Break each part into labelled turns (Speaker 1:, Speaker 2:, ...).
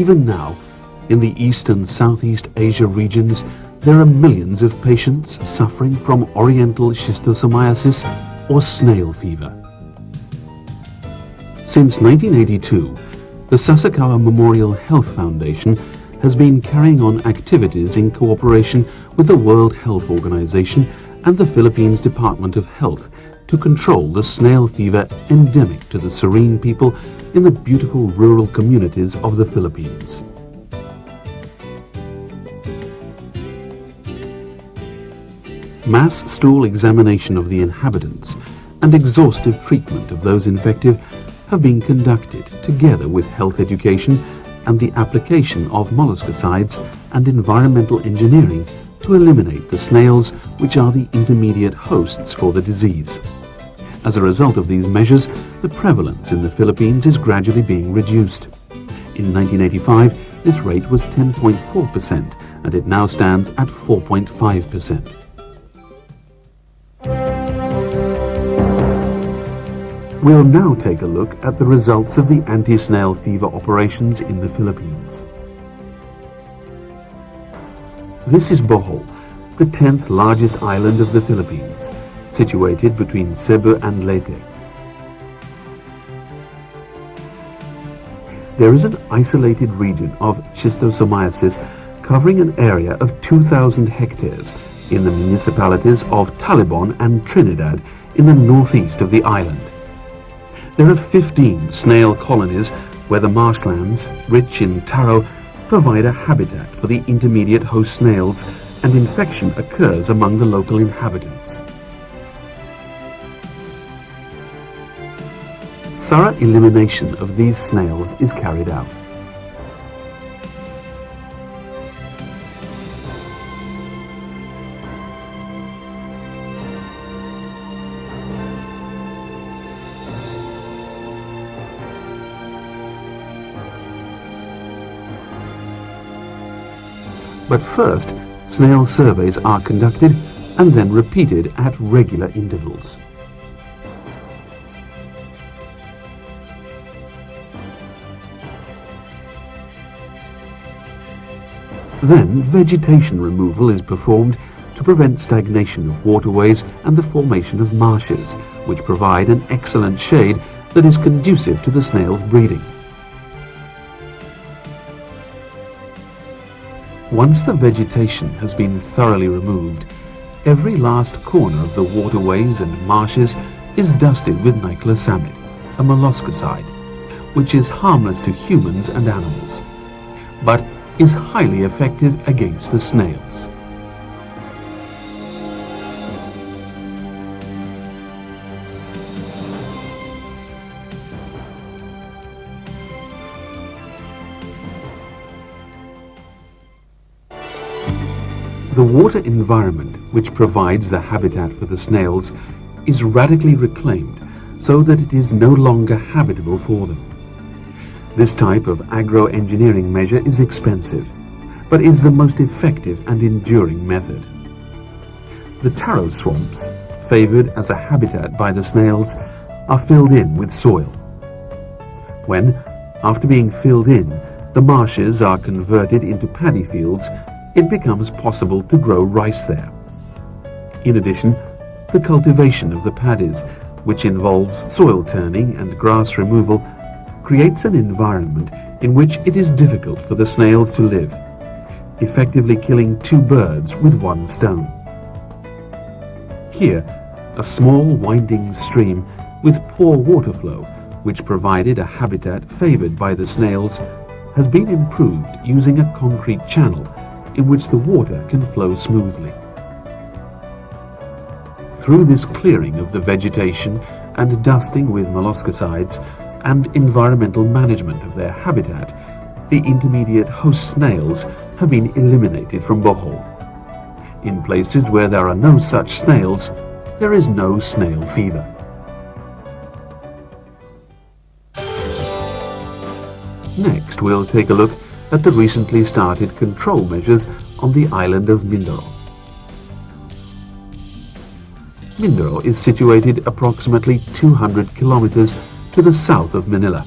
Speaker 1: even now, in the East and Southeast Asia regions, there are millions of patients suffering from Oriental Schistosomiasis or snail fever. Since 1982, the Sasakawa Memorial Health Foundation has been carrying on activities in cooperation with the World Health Organization and the Philippines Department of Health to control the snail fever endemic to the serene people in the beautiful rural communities of the Philippines. Mass stool examination of the inhabitants and exhaustive treatment of those infected have been conducted together with health education and the application of molluscicides and environmental engineering to eliminate the snails which are the intermediate hosts for the disease. As a result of these measures, the prevalence in the Philippines is gradually being reduced. In 1985, this rate was 10.4% and it now stands at 4.5%. We'll now take a look at the results of the anti-snail fever operations in the Philippines. This is Bohol, the 10th largest island of the Philippines, situated between Cebu and Leyte. There is an isolated region of Schistosomiasis covering an area of 2,000 hectares in the municipalities of Talibon and Trinidad in the northeast of the island. There are 15 snail colonies where the marshlands, rich in taro, provide a habitat for the intermediate host snails, and infection occurs among the local inhabitants. Thorough elimination of these snails is carried out. But first, snail surveys are conducted and then repeated at regular intervals. Then vegetation removal is performed to prevent stagnation of waterways and the formation of marshes, which provide an excellent shade that is conducive to the snail's breeding. Once the vegetation has been thoroughly removed, every last corner of the waterways and marshes is dusted with niclosamide, a molluscicide, which is harmless to humans and animals, but is highly effective against the snails. The water environment which provides the habitat for the snails is radically reclaimed so that it is no longer habitable for them. This type of agro-engineering measure is expensive, but is the most effective and enduring method. The taro swamps, favored as a habitat by the snails, are filled in with soil. When, after being filled in, the marshes are converted into paddy fields, it becomes possible to grow rice there. In addition, the cultivation of the paddies, which involves soil turning and grass removal, creates an environment in which it is difficult for the snails to live, effectively killing two birds with one stone. Here, a small winding stream with poor water flow, which provided a habitat favored by the snails, has been improved using a concrete channel in which the water can flow smoothly. Through this clearing of the vegetation and dusting with molluscicides and environmental management of their habitat, the intermediate host snails have been eliminated from Bohol. In places where there are no such snails, there is no snail fever. Next, we'll take a look at the recently started control measures on the island of Mindoro. Mindoro is situated approximately 200 kilometers to the south of Manila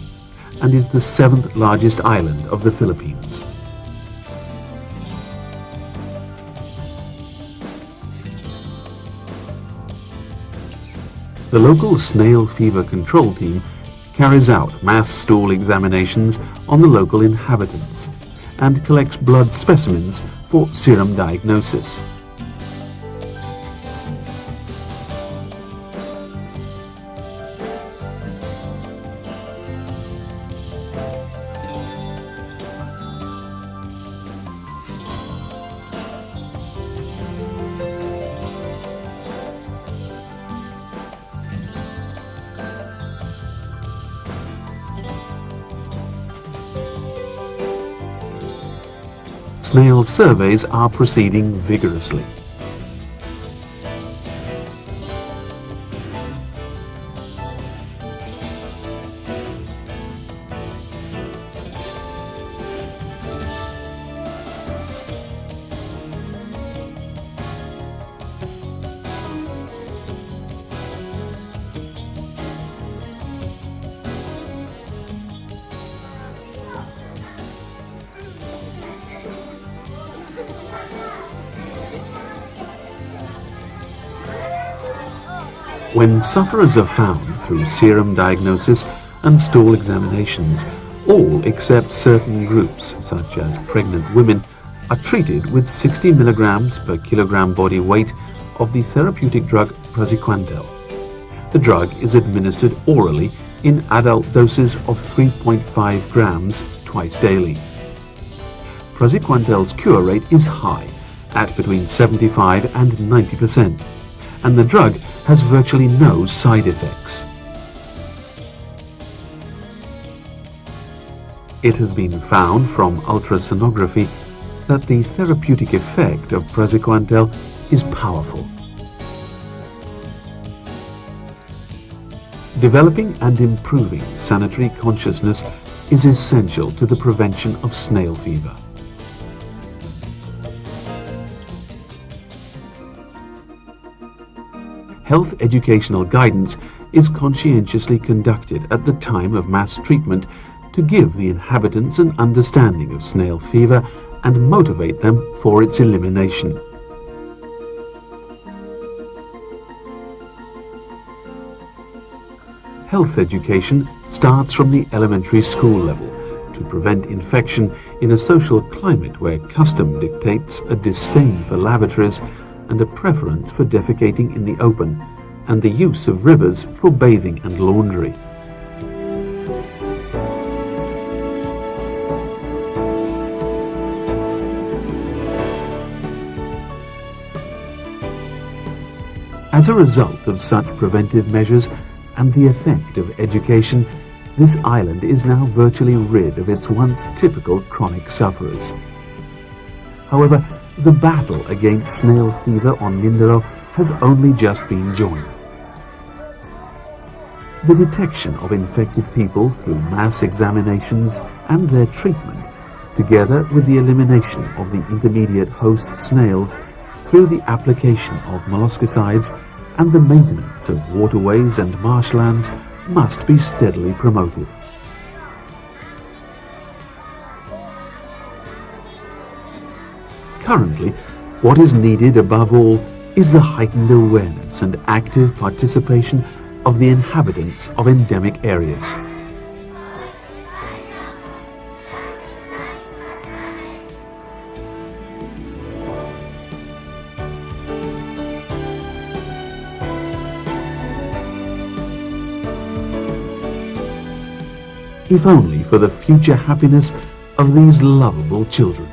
Speaker 1: and is the 7th largest island of the Philippines. The local snail fever control team carries out mass stool examinations on the local inhabitants and collects blood specimens for serum diagnosis. Snail surveys are proceeding vigorously. When sufferers are found through serum diagnosis and stool examinations, all except certain groups, such as pregnant women, are treated with 60 milligrams per kilogram body weight of the therapeutic drug praziquantel. The drug is administered orally in adult doses of 3.5 grams twice daily. Praziquantel's cure rate is high, at between 75 and 90%, and the drug has virtually no side effects. It has been found from ultrasonography that the therapeutic effect of praziquantel is powerful. Developing and improving sanitary consciousness is essential to the prevention of snail fever. Health educational guidance is conscientiously conducted at the time of mass treatment to give the inhabitants an understanding of snail fever and motivate them for its elimination. Health education starts from the elementary school level to prevent infection in a social climate where custom dictates a disdain for lavatories and a preference for defecating in the open, and the use of rivers for bathing and laundry. As a result of such preventive measures and the effect of education, this island is now virtually rid of its once typical chronic sufferers. However, the battle against snail fever on Mindoro has only just been joined. The detection of infected people through mass examinations and their treatment, together with the elimination of the intermediate host snails through the application of molluscicides and the maintenance of waterways and marshlands, must be steadily promoted. Currently, what is needed above all is the heightened awareness and active participation of the inhabitants of endemic areas. If only for the future happiness of these lovable children.